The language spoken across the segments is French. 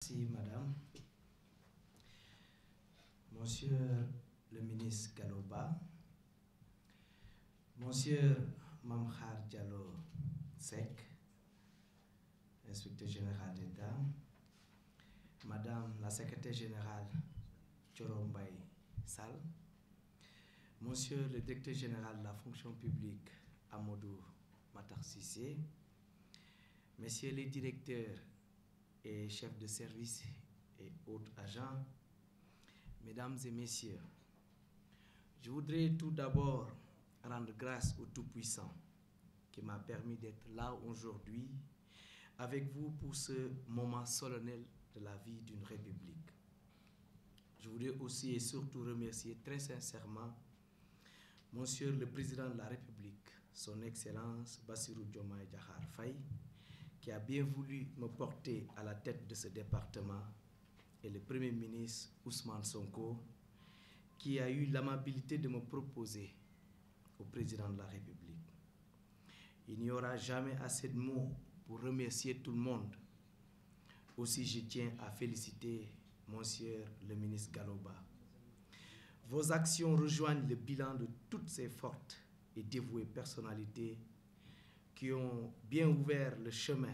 Merci, madame. Monsieur le ministre Galoba, monsieur Mamkhar Diallo Sek, inspecteur général d'État, madame la secrétaire générale Chorombay Sal, monsieur le directeur général de la fonction publique Amadou Matar Cissé, messieurs les directeurs et chefs de service et autres agents, mesdames et messieurs, je voudrais tout d'abord rendre grâce au Tout-Puissant qui m'a permis d'être là aujourd'hui avec vous pour ce moment solennel de la vie d'une république. Je voudrais aussi et surtout remercier très sincèrement Monsieur le Président de la République, Son Excellence Bassirou Diomaye Diakhar Faye, qui a bien voulu me porter à la tête de ce département, et le Premier ministre Ousmane Sonko, qui a eu l'amabilité de me proposer au Président de la République. Il n'y aura jamais assez de mots pour remercier tout le monde. Aussi, je tiens à féliciter Monsieur le ministre Galoba. Vos actions rejoignent le bilan de toutes ces fortes et dévouées personnalités qui ont bien ouvert le chemin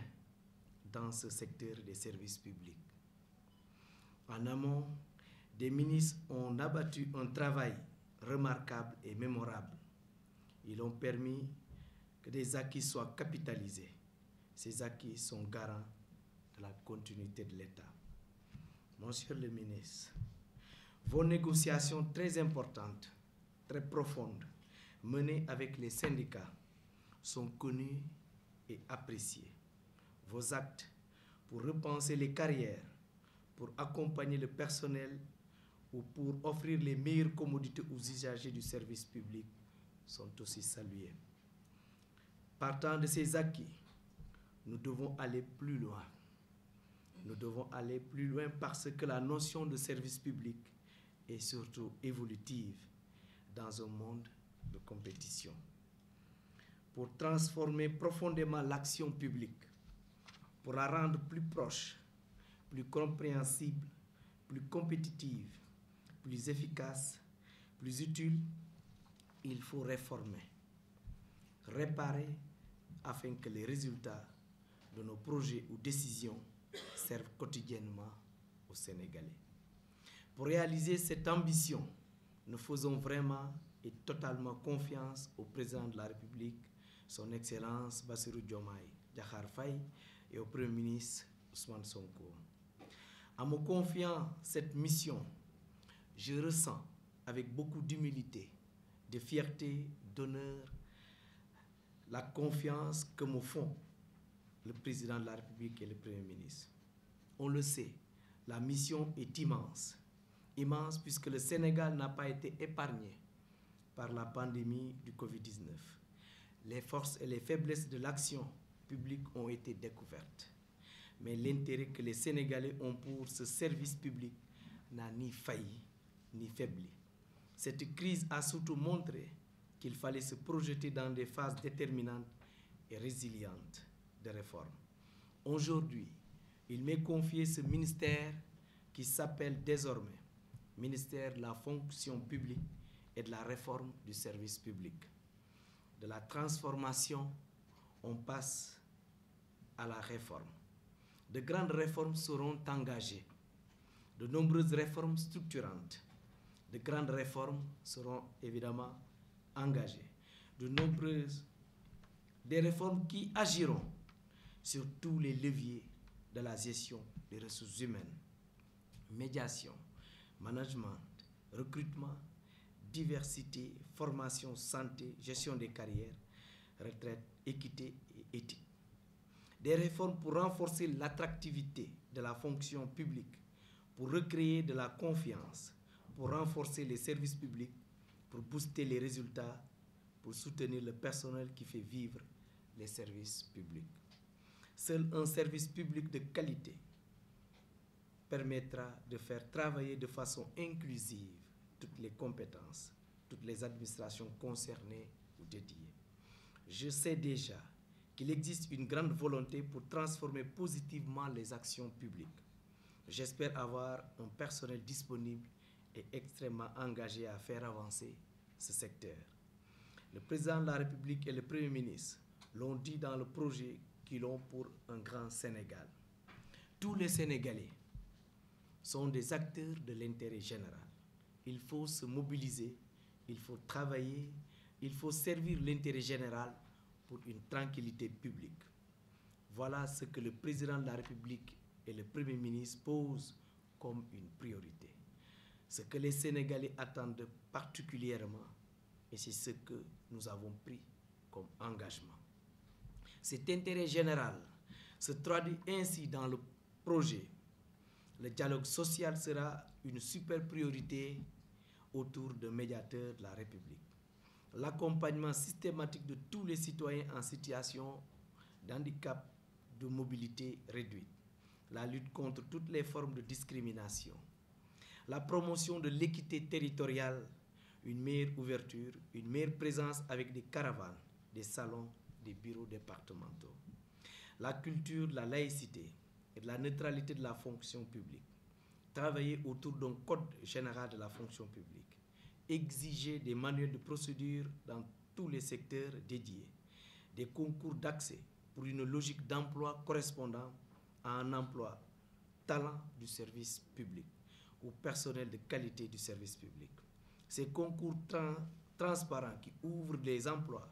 dans ce secteur des services publics. En amont, des ministres ont abattu un travail remarquable et mémorable. Ils ont permis que des acquis soient capitalisés. Ces acquis sont garants de la continuité de l'État. Monsieur le ministre, vos négociations très importantes, très profondes, menées avec les syndicats, sont connues et appréciées. Vos actes pour repenser les carrières, pour accompagner le personnel ou pour offrir les meilleures commodités aux usagers du service public sont aussi salués. Partant de ces acquis, nous devons aller plus loin. Nous devons aller plus loin parce que la notion de service public est surtout évolutive dans un monde de compétition. Pour transformer profondément l'action publique, pour la rendre plus proche, plus compréhensible, plus compétitive, plus efficace, plus utile, il faut réformer, réparer afin que les résultats de nos projets ou décisions servent quotidiennement aux Sénégalais. Pour réaliser cette ambition, nous faisons vraiment et totalement confiance au Président de la République, Son Excellence Bassirou Diomaye Diakhar Faye, et au Premier ministre Ousmane Sonko. En me confiant cette mission, je ressens avec beaucoup d'humilité, de fierté, d'honneur, la confiance que me font le Président de la République et le Premier ministre. On le sait, la mission est immense. Immense puisque le Sénégal n'a pas été épargné par la pandémie du Covid-19. Les forces et les faiblesses de l'action publique ont été découvertes. Mais l'intérêt que les Sénégalais ont pour ce service public n'a ni failli ni faibli. Cette crise a surtout montré qu'il fallait se projeter dans des phases déterminantes et résilientes de réforme. Aujourd'hui, il m'est confié ce ministère qui s'appelle désormais ministère de la fonction publique et de la réforme du service public. De la transformation, on passe à la réforme. De grandes réformes seront engagées. De nombreuses réformes structurantes. De grandes réformes seront évidemment engagées. Des réformes qui agiront sur tous les leviers de la gestion des ressources humaines. Médiation, management, recrutement, diversité, formation, santé, gestion des carrières, retraite, équité et éthique. Des réformes pour renforcer l'attractivité de la fonction publique, pour recréer de la confiance, pour renforcer les services publics, pour booster les résultats, pour soutenir le personnel qui fait vivre les services publics. Seul un service public de qualité permettra de faire travailler de façon inclusive toutes les compétences, toutes les administrations concernées ou dédiées. Je sais déjà qu'il existe une grande volonté pour transformer positivement les actions publiques. j'espère avoir un personnel disponible et extrêmement engagé à faire avancer ce secteur. Le président de la République et le Premier ministre l'ont dit dans le projet qu'ils ont pour un grand Sénégal. Tous les Sénégalais sont des acteurs de l'intérêt général. Il faut se mobiliser, il faut travailler, il faut servir l'intérêt général pour une tranquillité publique. Voilà ce que le président de la République et le Premier ministre posent comme une priorité. Ce que les Sénégalais attendent particulièrement, et c'est ce que nous avons pris comme engagement. Cet intérêt général se traduit ainsi dans le projet. Le dialogue social sera une super priorité autour d'un médiateur de la République. L'accompagnement systématique de tous les citoyens en situation d'handicap, de mobilité réduite. La lutte contre toutes les formes de discrimination. La promotion de l'équité territoriale, une meilleure ouverture, une meilleure présence avec des caravanes, des salons, des bureaux départementaux. La culture de la laïcité et de la neutralité de la fonction publique. Travailler autour d'un code général de la fonction publique. Exiger des manuels de procédure dans tous les secteurs dédiés. Des concours d'accès pour une logique d'emploi correspondant à un emploi talent du service public ou personnel de qualité du service public. Ces concours transparents qui ouvrent les emplois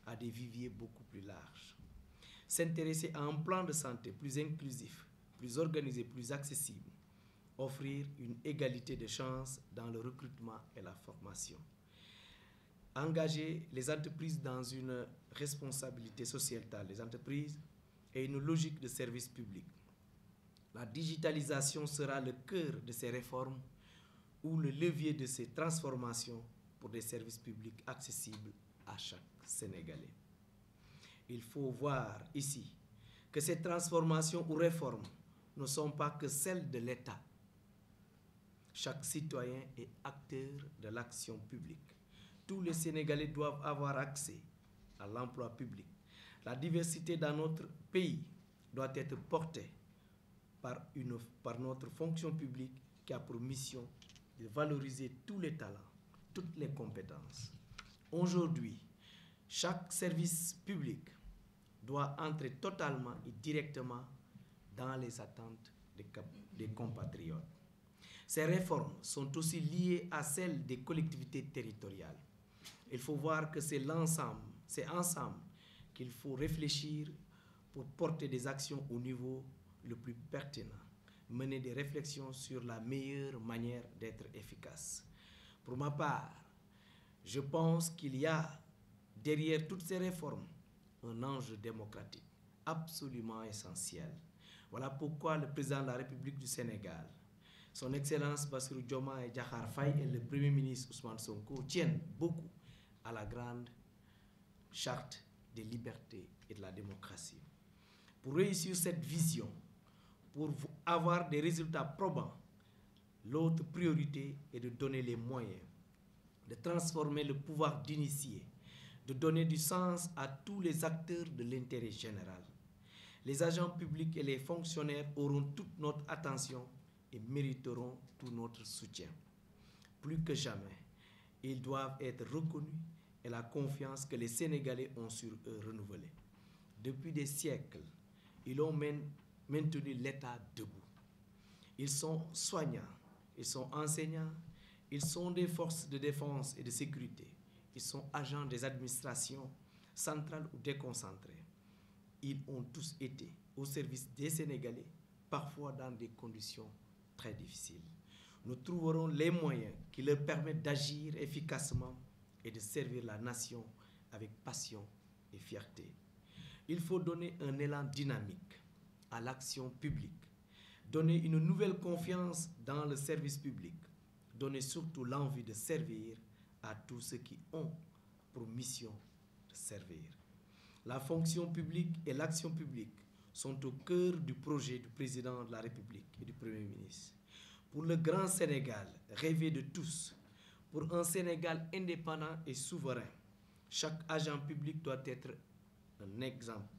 à des viviers beaucoup plus larges. S'intéresser à un plan de santé plus inclusif, plus organisé, plus accessible. Offrir une égalité de chances dans le recrutement et la formation. Engager les entreprises dans une responsabilité sociétale des entreprises et une logique de service public. La digitalisation sera le cœur de ces réformes ou le levier de ces transformations pour des services publics accessibles à chaque Sénégalais. Il faut voir ici que ces transformations ou réformes ne sont pas que celles de l'État. Chaque citoyen est acteur de l'action publique. Tous les Sénégalais doivent avoir accès à l'emploi public. La diversité dans notre pays doit être portée par notre fonction publique qui a pour mission de valoriser tous les talents, toutes les compétences. Aujourd'hui, chaque service public doit entrer totalement et directement dans les attentes des compatriotes. Ces réformes sont aussi liées à celles des collectivités territoriales. Il faut voir que c'est ensemble qu'il faut réfléchir pour porter des actions au niveau le plus pertinent, mener des réflexions sur la meilleure manière d'être efficace. Pour ma part, je pense qu'il y a derrière toutes ces réformes un enjeu démocratique absolument essentiel. Voilà pourquoi le président de la République du Sénégal, son Excellence Bassirou Diomaye Diakhar Faye et le Premier ministre Ousmane Sonko tiennent beaucoup à la grande charte des libertés et de la démocratie. Pour réussir cette vision, pour avoir des résultats probants, l'autre priorité est de donner les moyens, de transformer le pouvoir d'initier, de donner du sens à tous les acteurs de l'intérêt général. Les agents publics et les fonctionnaires auront toute notre attention et mériteront tout notre soutien. Plus que jamais, ils doivent être reconnus et la confiance que les Sénégalais ont sur eux renouvelée. Depuis des siècles, ils ont maintenu l'État debout. Ils sont soignants, ils sont enseignants, ils sont des forces de défense et de sécurité. Ils sont agents des administrations centrales ou déconcentrées. Ils ont tous été au service des Sénégalais, parfois dans des conditions très difficiles. Nous trouverons les moyens qui leur permettent d'agir efficacement et de servir la nation avec passion et fierté. Il faut donner un élan dynamique à l'action publique, donner une nouvelle confiance dans le service public, donner surtout l'envie de servir à tous ceux qui ont pour mission de servir. La fonction publique et l'action publique sont au cœur du projet du président de la République et du Premier ministre. Pour le grand Sénégal, rêvé de tous, pour un Sénégal indépendant et souverain, chaque agent public doit être un exemple.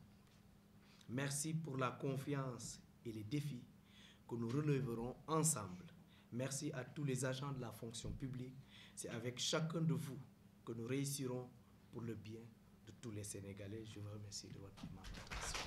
Merci pour la confiance et les défis que nous relèverons ensemble. Merci à tous les agents de la fonction publique. C'est avec chacun de vous que nous réussirons pour le bien de tous les Sénégalais. Je vous remercie de votre attention.